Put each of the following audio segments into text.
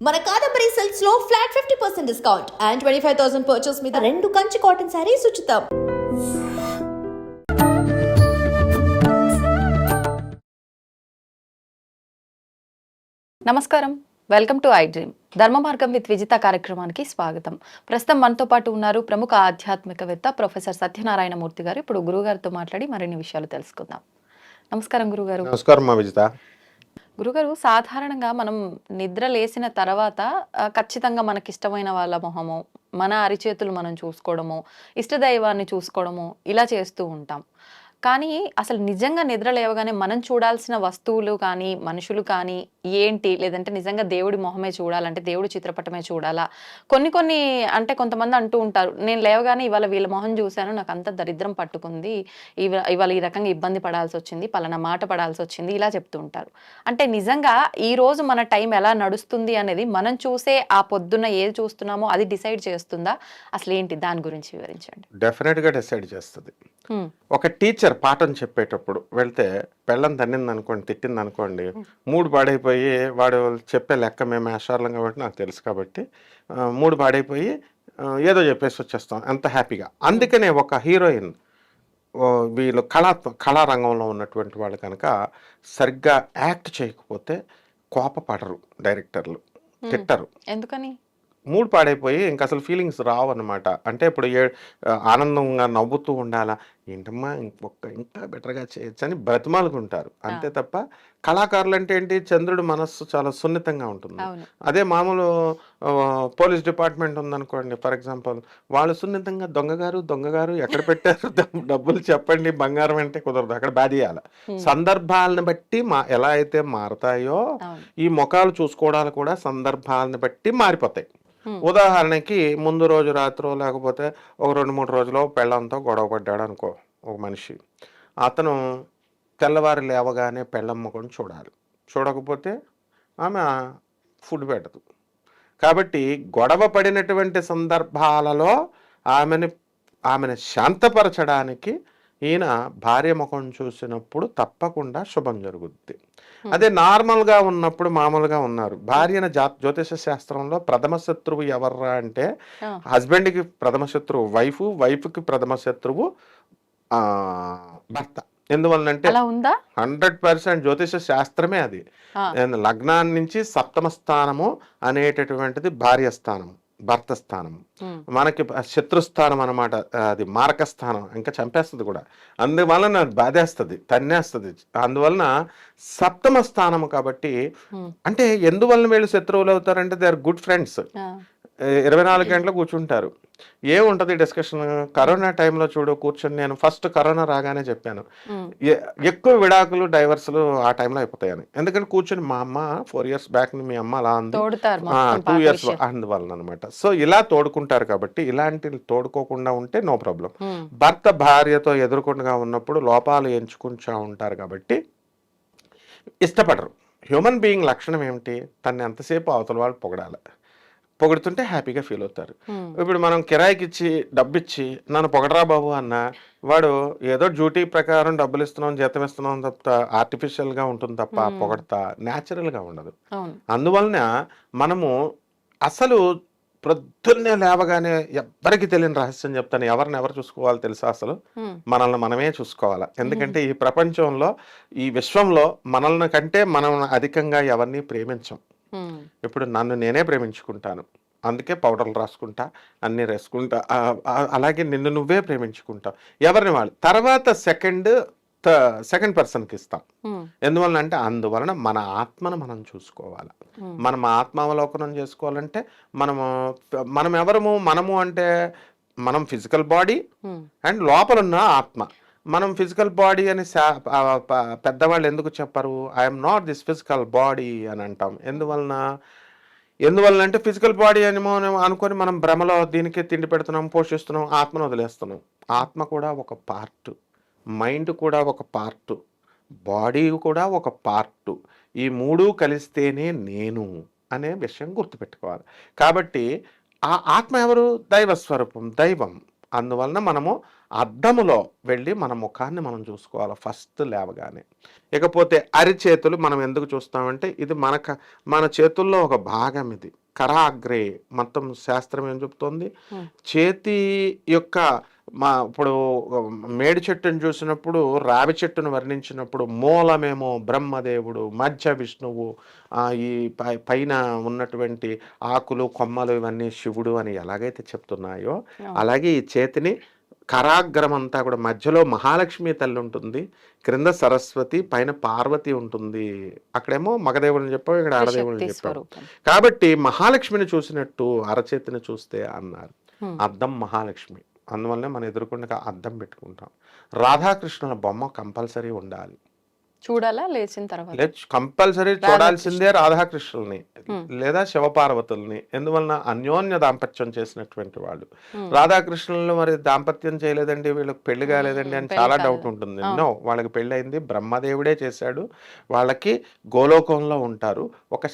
మన కాదంబరి సిల్క్స్ లో flat 50% discount and 25,000 purchase మీద 2 కంచి కాటన్ సారీస్ ఉచితం. నమస్కారం, వెల్కమ్ టు ఐ డ్రీమ్. ధర్మ మార్గం విత్ విజిత కార్యక్రమానికి స్వాగతం. ప్రస్తుతం మనతో పాటు ఉన్నారు ప్రముఖ ఆధ్యాత్మికవేత్త ప్రొఫెసర్ సత్యనారాయణ మూర్తి గారు. ఇప్పుడు గురుగారితో మాట్లాడి మరిన్ని విషయాలు తెలుసుకుందాం. నమస్కారం గురుగారు. నమస్కారం మా విజిత. గురుగారు, సాధారణంగా మనం నిద్ర లేసిన తర్వాత ఖచ్చితంగా మనకి ఇష్టమైన వాళ్ళ మొహము, మన అరిచేతులు మనం చూసుకోవడము, ఇష్టదైవాన్ని చూసుకోవడము ఇలా చేస్తూ ఉంటాం. కానీ అసలు నిజంగా నిద్ర లేవగానే మనం చూడాల్సిన వస్తువులు కానీ, మనుషులు కానీ ఏంటి? లేదంటే నిజంగా దేవుడి మొహమే చూడాలంటే దేవుడి చిత్రపటమే చూడాలా? కొన్ని అంటే కొంతమంది అంటూ ఉంటారు, నేను లేవగానే ఇవాళ వీళ్ళ మొహం చూశాను, నాకు అంత దరిద్రం పట్టుకుంది, ఇవాళ ఈ రకంగా ఇబ్బంది పడాల్సి వచ్చింది, పలానా మాట పడాల్సి వచ్చింది, ఇలా చెప్తూ ఉంటారు. అంటే నిజంగా ఈ రోజు మన టైం ఎలా నడుస్తుంది అనేది మనం చూసే ఆ పొద్దున్న ఏది చూస్తున్నామో అది డిసైడ్ చేస్తుందా? అసలు ఏంటి, దాని గురించి వివరించండి. డెఫినెట్గా డిసైడ్ చేస్తుంది. ఒక టీచర్ పాఠం చెప్పేటప్పుడు వెళ్తే పెళ్ళం తన్నింది అనుకోండి, తిట్టింది అనుకోండి, మూడు పాడైపోయి వాడు చెప్పే లెక్క మేము ఆశార్లం కాబట్టి నాకు తెలుసు కాబట్టి మూడు పాడైపోయి ఏదో చెప్పేసి వచ్చేస్తాం ఎంత హ్యాపీగా. అందుకనే ఒక హీరోయిన్ వీళ్ళు కళారంగంలో ఉన్నటువంటి వాళ్ళు కనుక సరిగ్గా యాక్ట్ చేయకపోతే కోపపడరు డైరెక్టర్లు, తిట్టరు. ఎందుకని? మూడ్ పాడైపోయి ఇంక అసలు ఫీలింగ్స్ రావు అనమాట. అంటే ఇప్పుడు ఆనందంగా నవ్వుతూ ఉండాలా, ఏంటమ్మా ఇంకా బెటర్గా చేయొచ్చు అని బ్రతిమాలుకుంటారు అంతే తప్ప. కళాకారులు అంటే ఏంటి, చంద్రుడు మనస్సు చాలా సున్నితంగా ఉంటుంది. అదే మామూలు పోలీస్ డిపార్ట్మెంట్ ఉందనుకోండి ఫర్ ఎగ్జాంపుల్, వాళ్ళు సున్నితంగా దొంగగారు ఎక్కడ పెట్టారు డబ్బులు చెప్పండి, బంగారం అంటే కుదరదు, అక్కడ బాధేయాలి. సందర్భాలను బట్టి ఎలా అయితే మారతాయో ఈ ముఖాలు చూసుకోవడాలు కూడా సందర్భాలను బట్టి మారిపోతాయి. ఉదాహరణకి ముందు రోజు రాత్రో లేకపోతే ఒక 2-3 రోజులో పెళ్ళంతో గొడవ పడ్డాడు అనుకో ఒక మనిషి, అతను తెల్లవారు లేవగానే పెళ్ళమ్మ కూడా చూడాలి. చూడకపోతే ఆమె ఫుడ్ పెట్టదు. కాబట్టి గొడవ పడినటువంటి సందర్భాలలో ఆమెను శాంతపరచడానికి ఈయన భార్య ముఖం చూసినప్పుడు తప్పకుండా శుభం జరుగుద్ది. అదే నార్మల్గా ఉన్నప్పుడు మామూలుగా ఉన్నారు. భార్యను జ్యోతిష శాస్త్రంలో ప్రథమ శత్రువు ఎవర్రా అంటే హస్బెండ్కి ప్రథమ శత్రువు వైఫ్, వైఫ్కి ప్రథమ శత్రువు భర్త. ఎందువల్లంటే 100% జ్యోతిష శాస్త్రమే అది. లగ్నాన్ని నుంచి సప్తమ స్థానము అనేటటువంటిది భార్య స్థానం, భర్త స్థానం. మనకి శత్రుస్థానం అనమాట, అది మారక స్థానం, ఇంకా చంపేస్తుంది కూడా. అందువలన బాధేస్తుంది, తన్నేస్తుంది. అందువలన సప్తమ స్థానము కాబట్టి. అంటే ఎందువలన వీళ్ళు శత్రువులు అవుతారంటే దే ఆర్ గుడ్ ఫ్రెండ్స్. 24 గంటలు కూర్చుంటారు, ఏముంటది డిస్కషన్. కరోనా టైంలో చూడు కూర్చొని, నేను ఫస్ట్ కరోనా రాగానే చెప్పాను ఎక్కువ విడాకులు డైవర్సులు ఆ టైంలో అయిపోతాయని. ఎందుకంటే కూర్చొని మా అమ్మ 4 years బ్యాక్ మీ అమ్మ అలా అంది, 2 years అందువలన అనమాట. సో ఇలా తోడుకుంటారు కాబట్టి, ఇలాంటి తోడుకోకుండా ఉంటే నో ప్రాబ్లం. భర్త భార్యతో ఎదుర్కొండగా ఉన్నప్పుడు లోపాలు ఎంచుకుంటా ఉంటారు కాబట్టి ఇష్టపడరు. హ్యూమన్ బీయింగ్ లక్షణం ఏమిటి, తన్ని ఎంతసేపు అవతల వాళ్ళు పొగుడుతుంటే హ్యాపీగా ఫీల్ అవుతారు. ఇప్పుడు మనం కిరాయికి ఇచ్చి డబ్బిచ్చి నన్ను పొగడరా బాబు అన్న వాడు ఏదో డ్యూటీ ప్రకారం డబ్బులు ఇస్తున్నాం, జీతం ఇస్తున్నాం తప్ప ఆర్టిఫిషియల్గా ఉంటుంది తప్ప పొగడతా న్యాచురల్గా ఉండదు. అందువలన మనము అసలు ప్రొద్దున్నే లేవగానే ఎవ్వరికి తెలియని రహస్యం చెప్తాను, ఎవరు చూసుకోవాలో తెలుసా? అసలు మనల్ని మనమే చూసుకోవాలి. ఎందుకంటే ఈ ప్రపంచంలో, ఈ విశ్వంలో మనల్ని కంటే మనం అధికంగా ఎవరిని ప్రేమించం. ఇప్పుడు నన్ను నేనే ప్రేమించుకుంటాను, అందుకే పౌడర్లు రాసుకుంటా, అన్నీ రాసుకుంటా. అలాగే నిన్ను నువ్వే ప్రేమించుకుంటావు, ఎవరిని వాళ్ళు. తర్వాత సెకండ్ పర్సన్కి ఇస్తాం. ఎందువలన అంటే అందువలన మన ఆత్మను మనం చూసుకోవాలి. మనం ఆత్మావలోకనం చేసుకోవాలంటే మనం ఎవరము, మనము అంటే మనం ఫిజికల్ బాడీ అండ్ లోపలున్న ఆత్మ. మనం ఫిజికల్ బాడీ అని పెద్దవాళ్ళు ఎందుకు చెప్పరు, I'm not this physical body అని అంటాం. ఎందువలన అంటే ఫిజికల్ బాడీ అని అనుకొని మనం భ్రమలో దీనికే తిండి పెడుతున్నాం, పోషిస్తున్నాం, ఆత్మను వదిలేస్తున్నాం. ఆత్మ కూడా ఒక పార్ట్, మైండ్ కూడా ఒక పార్ట్, బాడీ కూడా ఒక పార్ట్. ఈ మూడు కలిస్తేనే నేను అనే విషయం గుర్తుపెట్టుకోవాలి. కాబట్టి ఆ ఆత్మ ఎవరు? దైవస్వరూపం, దైవం. అందువలన మనము అద్దములో వెళ్ళి మన ముఖాన్ని మనం చూసుకోవాలి ఫస్ట్ లేవగానే. ఇకపోతే అరిచేతులు మనం ఎందుకు చూస్తామంటే ఇది మన చేతుల్లో ఒక భాగం, ఇది కరాగ్రే. మొత్తం శాస్త్రం ఏం చెప్తోంది, చేతి యొక్క ఇప్పుడు మేడి చెట్టును చూసినప్పుడు రావి చెట్టును వర్ణించినప్పుడు మూలమేమో బ్రహ్మదేవుడు, మధ్య విష్ణువు, ఈ పైన ఉన్నటువంటి ఆకులు కొమ్మలు ఇవన్నీ శివుడు అని ఎలాగైతే చెప్తున్నాయో, అలాగే ఈ చేతిని కరాగ్రం అంతా కూడా మధ్యలో మహాలక్ష్మి తల్లి ఉంటుంది, క్రింద సరస్వతి, పైన పార్వతి ఉంటుంది. అక్కడేమో మగదేవుడిని చెప్పావు, ఇక్కడ ఆడదేవుడిని చెప్పావు. కాబట్టి మహాలక్ష్మిని చూసినట్టు అరచేతిని చూస్తే అన్నారు. అద్దం మహాలక్ష్మి, అందువల్లనే మనం ఎదుర్కొండగా అద్దం పెట్టుకుంటాం. రాధాకృష్ణుల బొమ్మ కంపల్సరీ ఉండాలి. చూడాలా లేచిన తర్వాత? కంపల్సరీ చూడాల్సిందే రాధాకృష్ణుల్ని లేదా శివపార్వతుల్ని. ఎందువలన అన్యోన్య దాంపత్యం చేసినటువంటి వాళ్ళు. రాధాకృష్ణులు మరి దాంపత్యం చేయలేదండి, వీళ్ళకి పెళ్లి కాలేదండి అని చాలా డౌట్ ఉంటుంది. నో, వాళ్ళకి పెళ్లి అయింది, బ్రహ్మదేవుడే చేశాడు. వాళ్ళకి గోలోకంలో ఉంటారు. ఒక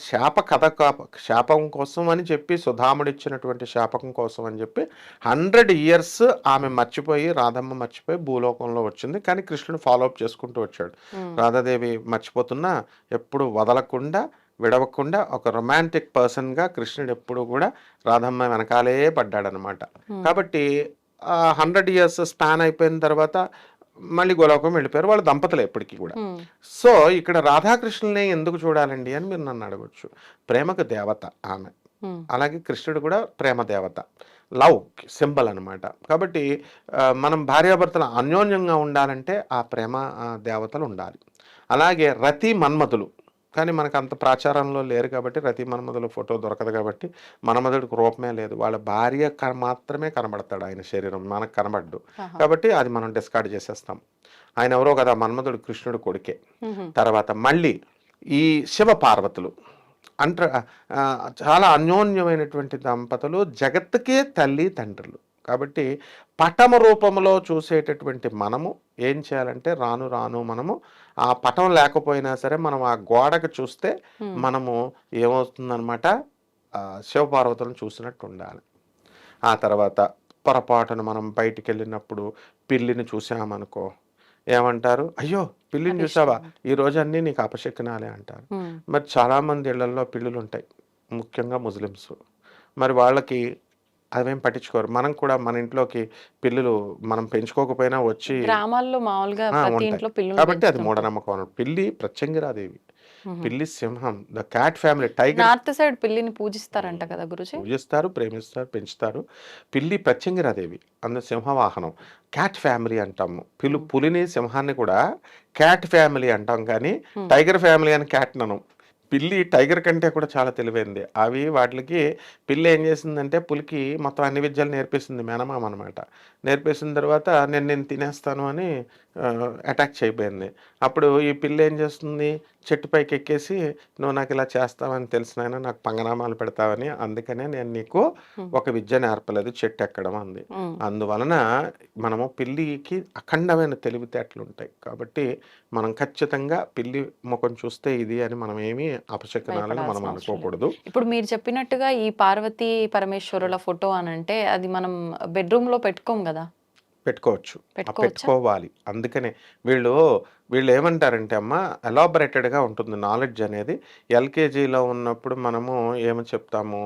శాపం కోసం అని చెప్పి, సుధాముడిచ్చినటువంటి శాపకం కోసం అని చెప్పి 100 years ఆమె మర్చిపోయి, రాధమ్మ మర్చిపోయి భూలోకంలో వచ్చింది. కానీ కృష్ణుడు ఫాలోఅప్ చేసుకుంటూ వచ్చాడు. రాధాదేవి మర్చిపోతున్నా ఎప్పుడు వదలకుండా విడవకుండా ఒక రొమాంటిక్ పర్సన్గా కృష్ణుడు ఎప్పుడు కూడా రాధమ్మ వెనకాలే పడ్డాడనమాట. కాబట్టి 100 years స్పాన్ అయిపోయిన తర్వాత మళ్ళీ గోలోకం వెళ్ళిపోయారు. వాళ్ళు దంపతులు ఎప్పటికీ కూడా. సో ఇక్కడ రాధాకృష్ణుల్ని ఎందుకు చూడాలండి అని మీరు నన్ను అడగొచ్చు. ప్రేమకు దేవత ఆమె, అలాగే కృష్ణుడు కూడా ప్రేమ దేవత, లవ్ సింబల్ అనమాట. కాబట్టి మనం భార్యాభర్తలు అన్యోన్యంగా ఉండాలంటే ఆ ప్రేమ దేవతలు ఉండాలి. అలాగే రతి మన్మధులు, కానీ మనకు అంత ప్రాచారంలో లేరు కాబట్టి రతి మన్మధుల ఫోటో దొరకదు కాబట్టి మన్మధుడికి రూపమే లేదు. వాళ్ళ భార్య మాత్రమే కనబడతాడు, ఆయన శరీరం మనకు కనబడ్డు. కాబట్టి అది మనం డిస్కార్డ్ చేసేస్తాం. ఆయన ఎవరో కదా, మన్మధుడు కృష్ణుడు కొడుకే. తర్వాత మళ్ళీ ఈ శివ పార్వతులు చాలా అన్యోన్యమైనటువంటి దంపతులు, జగత్తుకే తల్లి తండ్రులు. కాబట్టి పటమ రూపంలో చూసేటటువంటి మనము ఏం చేయాలంటే రాను రాను మనము ఆ పటం లేకపోయినా సరే మనం ఆ గోడకు చూస్తే మనము ఏమవుతుందన్నమాట, శివపార్వతులను చూసినట్టు ఉండాలి. ఆ తర్వాత పొరపాటున మనం బయటికి వెళ్ళినప్పుడు పిల్లిని చూసామనుకో, ఏమంటారు, అయ్యో పిల్లిని చూసావా, ఈ రోజు అన్నీ నీకు అపశకునాలే అంటారు. మరి చాలామంది ఇళ్లలో పిల్లులు ఉంటాయి, ముఖ్యంగా ముస్లిమ్స్. మరి వాళ్ళకి అవేం పట్టించుకోరు. మనం కూడా మన ఇంట్లోకి పిల్లులు మనం పెంచుకోకపోయినా వచ్చి గ్రామాల్లో మామూలుగా కాబట్టి అది మూఢనమ్మకం. పిల్లి ప్రత్యంగిరాదేవి, పిల్లి సింహం, the cat family, tiger. North side పిల్లిని పూజిస్తారంట కదా గురుజీ? పూజిస్తారు, ప్రేమిస్తారు, పెంచుతారు. పిల్లి ప్రత్యంగిరాదేవి, అందులో సింహవాహనం. క్యాట్ ఫ్యామిలీ అంటాము. పులిని సింహాన్ని కూడా క్యాట్ ఫ్యామిలీ అంటాం, కానీ టైగర్ ఫ్యామిలీ అని క్యాట్ ననం. పిల్లి టైగర్ కంటే కూడా చాలా తెలివైంది. అవి వాటికి పిల్లి ఏం చేసిందంటే పులికి మొత్తం అన్ని విద్యలు నేర్పేసింది, మేనమామ అనమాట. నేర్పేసిన తర్వాత నేను తినేస్తాను అని అటాక్ చేయబోయింది. అప్పుడు ఈ పిల్లి ఏం చేస్తుంది, చెట్టు పైకి ఎక్కేసి నువ్వు నాకు ఇలా చేస్తావని తెలిసినైనా నాకు పంగనామాలు పెడతావని, అందుకనే నేను నీకు ఒక విద్య నేర్పలేదు, చెట్టు ఎక్కడం అంది. అందువలన మనము పిల్లికి అఖండమైన తెలివితేటలు ఉంటాయి. కాబట్టి మనం ఖచ్చితంగా పిల్లి ముఖం చూస్తే ఇది అని మనం ఏమీ అపశకునాలని మనం అనుకోకూడదు. ఇప్పుడు మీరు చెప్పినట్టుగా ఈ పార్వతీ పరమేశ్వరుల ఫోటో అని అంటే అది మనం బెడ్రూమ్ లో పెట్టుకోం కదా? పెట్టుకోవాలి. అందుకనే వీళ్ళు ఏమంటారంటే అమ్మ, ఎలాబరేటెడ్గా ఉంటుంది నాలెడ్జ్ అనేది. ఎల్కేజీలో ఉన్నప్పుడు మనము ఏమని చెప్తాము,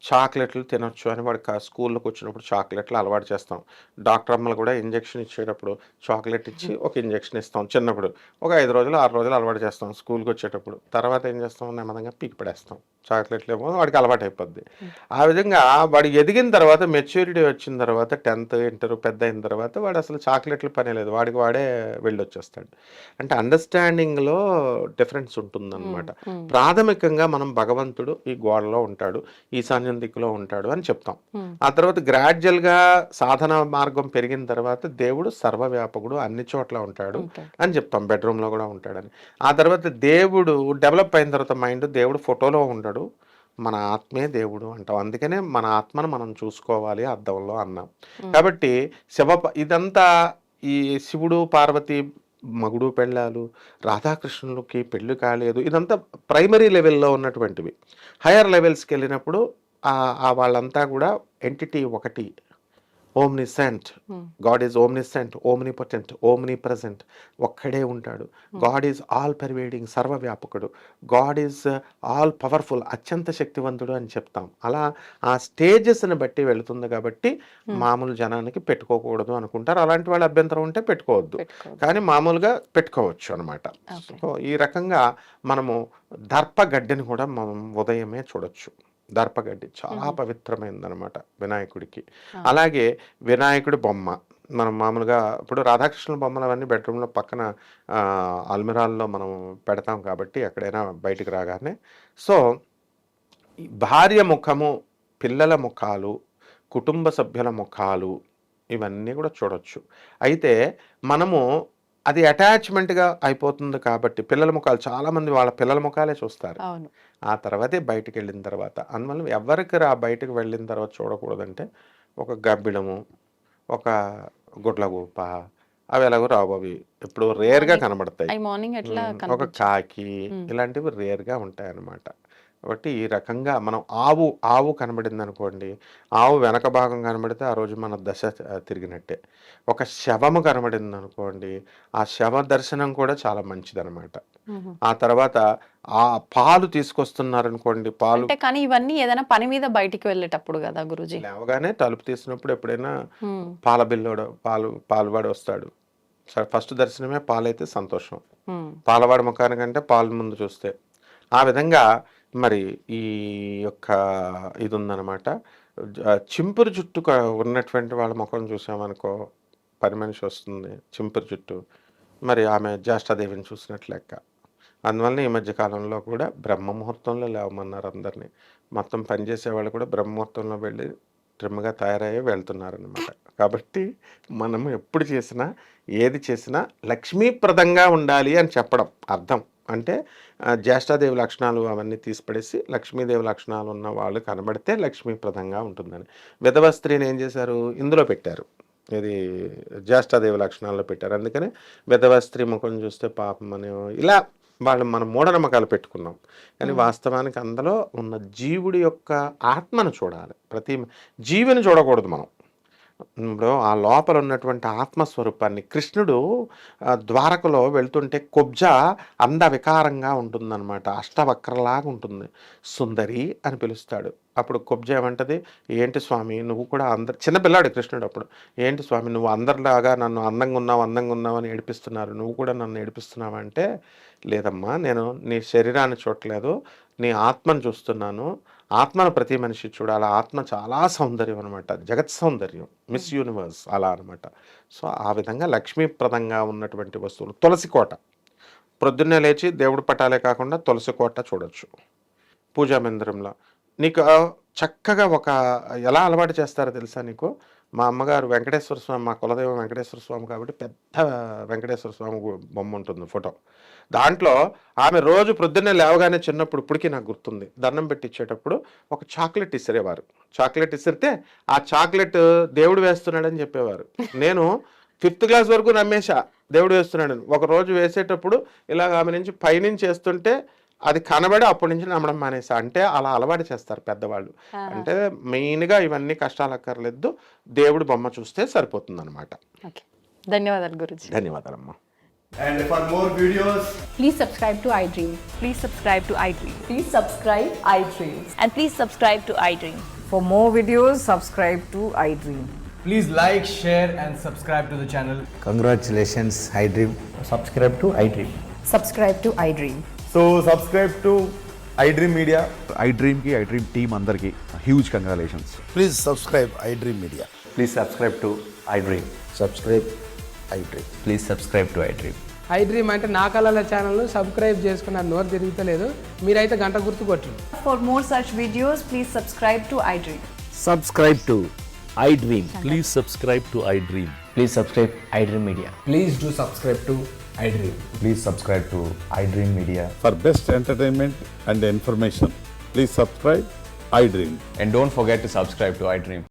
చాక్లెట్లు తినొచ్చు అని వాడికి స్కూల్లోకి వచ్చినప్పుడు చాక్లెట్లు అలవాటు చేస్తాం. డాక్టర్ అమ్మలు కూడా ఇంజెక్షన్ ఇచ్చేటప్పుడు చాక్లెట్ ఇచ్చి ఒక ఇంజెక్షన్ ఇస్తాం చిన్నప్పుడు. ఒక 5 రోజులు 6 రోజులు అలవాటు చేస్తాం స్కూల్కి వచ్చేటప్పుడు. తర్వాత ఏం చేస్తాం, నెమ్మదిగా పీకి పడేస్తాం. చాక్లెట్లు ఏమో వాడికి అలవాటు అయిపోద్ది. ఆ విధంగా వాడు ఎదిగిన తర్వాత, మెచ్యూరిటీ వచ్చిన తర్వాత, 10th ఇంటర్ పెద్ద అయిన తర్వాత వాడు అసలు చాక్లెట్లు పనే లేదు, వాడికి వాడే వెళ్ళొచ్చేస్తాడు. అంటే అండర్స్టాండింగ్లో డిఫరెన్స్ ఉంటుందన్నమాట. ప్రాథమికంగా మనం భగవంతుడు ఈ గోడలో ఉంటాడు, ఈశాన్య దిక్కులో ఉంటాడు అని చెప్తాం. ఆ తర్వాత గ్రాడ్యువల్ గా సాధన మార్గం పెరిగిన తర్వాత దేవుడు సర్వవ్యాపకుడు, అన్ని చోట్ల ఉంటాడు అని చెప్తాం. బెడ్రూమ్ లో కూడా ఉంటాడని. ఆ తర్వాత దేవుడు డెవలప్ అయిన తర్వాత మైండ్, దేవుడు ఫోటోలో ఉంటాడు, మన ఆత్మే దేవుడు అంటాం. అందుకనే మన ఆత్మను మనం చూసుకోవాలి అద్దంలో అన్నాం. కాబట్టి ఇదంతా ఈ శివుడు పార్వతి మగుడు పెళ్ళాలు, రాధాకృష్ణులకి పెళ్ళి కాలేదు, ఇదంతా ప్రైమరీ లెవెల్లో ఉన్నటువంటివి. హయ్యర్ లెవెల్స్కి వెళ్ళినప్పుడు వాళ్ళంతా కూడా ఎంటిటీ ఒకటి, ఓమ్నిసెంట్, గాడ్ ఈజ్ ఓమ్నిసెంట్, ఓమ్నిపొటెంట్, ఓమ్నిప్రెజెంట్, ఒక్కడే ఉంటాడు. గాడ్ ఈజ్ ఆల్ పర్వేడింగ్, సర్వవ్యాపకుడు. గాడ్ ఈజ్ ఆల్ పవర్ఫుల్, అత్యంత శక్తివంతుడు అని చెప్తాం. అలా ఆ స్టేజెస్ని బట్టి వెళుతుంది కాబట్టి మామూలు జనానికి పెట్టుకోకూడదు అనుకుంటారు. అలాంటి వాళ్ళ అభ్యంతరం ఉంటే పెట్టుకోవద్దు, కానీ మామూలుగా పెట్టుకోవచ్చు అనమాట. సో ఈ రకంగా మనము దర్పగడ్డిని కూడా మనం ఉదయమే చూడొచ్చు. దర్పగడ్డి చాలా పవిత్రమైనది అనమాట వినాయకుడికి. అలాగే వినాయకుడి బొమ్మ మనం మామూలుగా ఇప్పుడు రాధాకృష్ణుల బొమ్మలు అవన్నీ బెడ్రూమ్లో పక్కన అల్మిరాల్లో మనం పెడతాం కాబట్టి ఎక్కడైనా బయటికి రాగానే. సో భార్య ముఖము, పిల్లల ముఖాలు, కుటుంబ సభ్యుల ముఖాలు ఇవన్నీ కూడా చూడొచ్చు. అయితే మనము అది అటాచ్మెంట్గా అయిపోతుంది కాబట్టి పిల్లల ముఖాలు చాలామంది వాళ్ళ పిల్లల ముఖాలే చూస్తారు. ఆ తర్వాతే బయటికి వెళ్ళిన తర్వాత. అందువల్ల ఎవరికి బయటకు వెళ్ళిన తర్వాత చూడకూడదంటే ఒక గబ్బిడము, ఒక గుడ్లగూప, అవి ఎలాగో రావు, అవి ఇప్పుడు రేర్గా కనబడతాయి. ఒక కాకి, ఇలాంటివి రేర్గా ఉంటాయి అన్నమాట. కాబట్టి ఈ రకంగా మనం ఆవు కనబడింది అనుకోండి, ఆవు వెనక భాగం కనబడితే ఆ రోజు మన దశ తిరిగినట్టే. ఒక శవము కనబడింది అనుకోండి, ఆ శవ దర్శనం కూడా చాలా మంచిదన్నమాట. ఆ తర్వాత ఆ పాలు తీసుకొస్తున్నారనుకోండి, పాలు కానీ ఇవన్నీ ఏదైనా పని మీద బయటికి వెళ్ళేటప్పుడు కదా గురూజీ. లేవగానే తలుపు తీసినప్పుడు ఎప్పుడైనా పాల బిల్లోడు పాలువాడు వస్తాడు. ఫస్ట్ దర్శనమే పాలైతే సంతోషం, పాలవాడి ముఖానికంటే పాలు ముందు చూస్తే. ఆ విధంగా మరి ఈ యొక్క ఇది ఉందన్నమాట. చింపురు జుట్టు ఉన్నటువంటి వాళ్ళ ముఖం చూసామనుకో, పని మనిషి వస్తుంది చింపురు జుట్టు, మరి ఆమె జ్యేష్ఠాదేవిని చూసినట్లు లెక్క. అందువల్ల ఈ మధ్య కాలంలో కూడా బ్రహ్మముహూర్తంలో లేవమన్నారు అందరినీ. మొత్తం పనిచేసే వాళ్ళు కూడా బ్రహ్మముహూర్తంలో వెళ్ళి ట్రిమ్గా తయారయ్యే వెళ్తున్నారనమాట. కాబట్టి మనం ఎప్పుడు చేసినా ఏది చేసినా లక్ష్మీప్రదంగా ఉండాలి అని చెప్పడం అర్థం. అంటే జ్యేష్ఠాదేవి లక్షణాలు అవన్నీ తీసిపడేసి లక్ష్మీదేవి లక్షణాలు ఉన్న వాళ్ళు కనబడితే లక్ష్మీప్రదంగా ఉంటుందని. విధవ స్త్రీని ఏం చేశారు, ఇందులో పెట్టారు, ఇది జ్యేష్ఠాదేవి లక్షణాల్లో పెట్టారు. అందుకని విధవ స్త్రీ ముఖం చూస్తే పాపం అని ఇలా వాళ్ళు మనం మూఢనమ్మకాలు పెట్టుకున్నాం. కానీ వాస్తవానికి అందులో ఉన్న జీవుడి యొక్క ఆత్మను చూడాలి. ప్రతి జీవిని చూడకూడదు మనం. ఇప్పుడు ఆ లోపల ఉన్నటువంటి ఆత్మస్వరూపాన్ని, కృష్ణుడు ద్వారకలో వెళ్తుంటే కుబ్జ అందవికారంగా ఉంటుందన్నమాట, అష్టవక్రలాగా ఉంటుంది. సుందరి అని పిలుస్తాడు. అప్పుడు కుబ్జ ఏమంటది, ఏంటి స్వామి నువ్వు కూడా చిన్నపిల్లాడు కృష్ణుడు అప్పుడు, ఏంటి స్వామి నువ్వు అందరిలాగా నన్ను అందంగా ఉన్నావు అని ఏడిపిస్తున్నారు, నువ్వు కూడా నన్ను ఏడిపిస్తున్నావు అంటే, లేదమ్మా నేను నీ శరీరాన్ని చూడలేదు, నీ ఆత్మను చూస్తున్నాను. ఆత్మను ప్రతి మనిషి చూడాలి. ఆత్మ చాలా సౌందర్యం అనమాట, జగత్ సౌందర్యం, మిస్ యూనివర్స్ అలా అనమాట. సో ఆ విధంగా లక్ష్మీప్రదంగా ఉన్నటువంటి వస్తువులు. తులసి కోట, ప్రొద్దున్నే లేచి దేవుడి పటాలే కాకుండా తులసి కోట చూడొచ్చు పూజా మందిరంలో. నీకు చక్కగా ఎలా అలవాటు చేస్తారో తెలుసా నీకు? మా అమ్మగారు వెంకటేశ్వర స్వామి, మా కులదైవం వెంకటేశ్వర స్వామి కాబట్టి పెద్ద వెంకటేశ్వర స్వామి బొమ్మ ఉంటుంది, ఫోటో. దాంట్లో ఆమె రోజు ప్రొద్దున్నే లేవగానే చిన్నప్పుడు ఇప్పటికీ నాకు గుర్తుంది, దండం పెట్టించేటప్పుడు ఒక చాక్లెట్ ఇసిరేవారు. చాక్లెట్ ఇసిరితే ఆ చాక్లెట్ దేవుడు వేస్తున్నాడని చెప్పేవారు. నేను 5th క్లాస్ వరకు నమ్మేశా దేవుడు వేస్తున్నాడని. ఒకరోజు వేసేటప్పుడు ఇలాగ ఆమె నుంచి పైనుంచి వేస్తుంటే అది కనబడి అప్పటి నుంచి నమ్మడం మానేసా. అంటే అలా అలవాటు చేస్తారు పెద్దవాళ్ళు. అంటే మెయిన్గా ఇవన్నీ కష్టాలు అక్కర్లేదు, దేవుడి బొమ్మ చూస్తే సరిపోతుంది అనమాట. ధన్యవాదాలు Guruji. ధన్యవాదాలమ్మా. And for more videos, please subscribe to iDream. Please subscribe to iDream. Please subscribe iDream. And please subscribe to iDream. For more videos, subscribe to iDream. please like, share and subscribe to the channel. Congratulations, iDream. Subscribe to iDream. Subscribe to iDream. So subscribe to iDream Media. iDream team అందరికి huge congratulations. Please subscribe iDream Media. Please subscribe to iDream. Subscribe iDream. Please subscribe to iDream. iDream అంటే నా కళల ఛానల్ను subscribe చేసుకున్న నోరు తిరుగుతలేదు, మీరైతే గంట గుర్తు కొట్టండి. For more such videos, please subscribe to iDream. Subscribe to iDream. Please subscribe to iDream. Please subscribe iDream Media. Please do subscribe to iDream. Please subscribe to iDream Media. For best entertainment and information, please subscribe iDream. And don't forget to subscribe to iDream.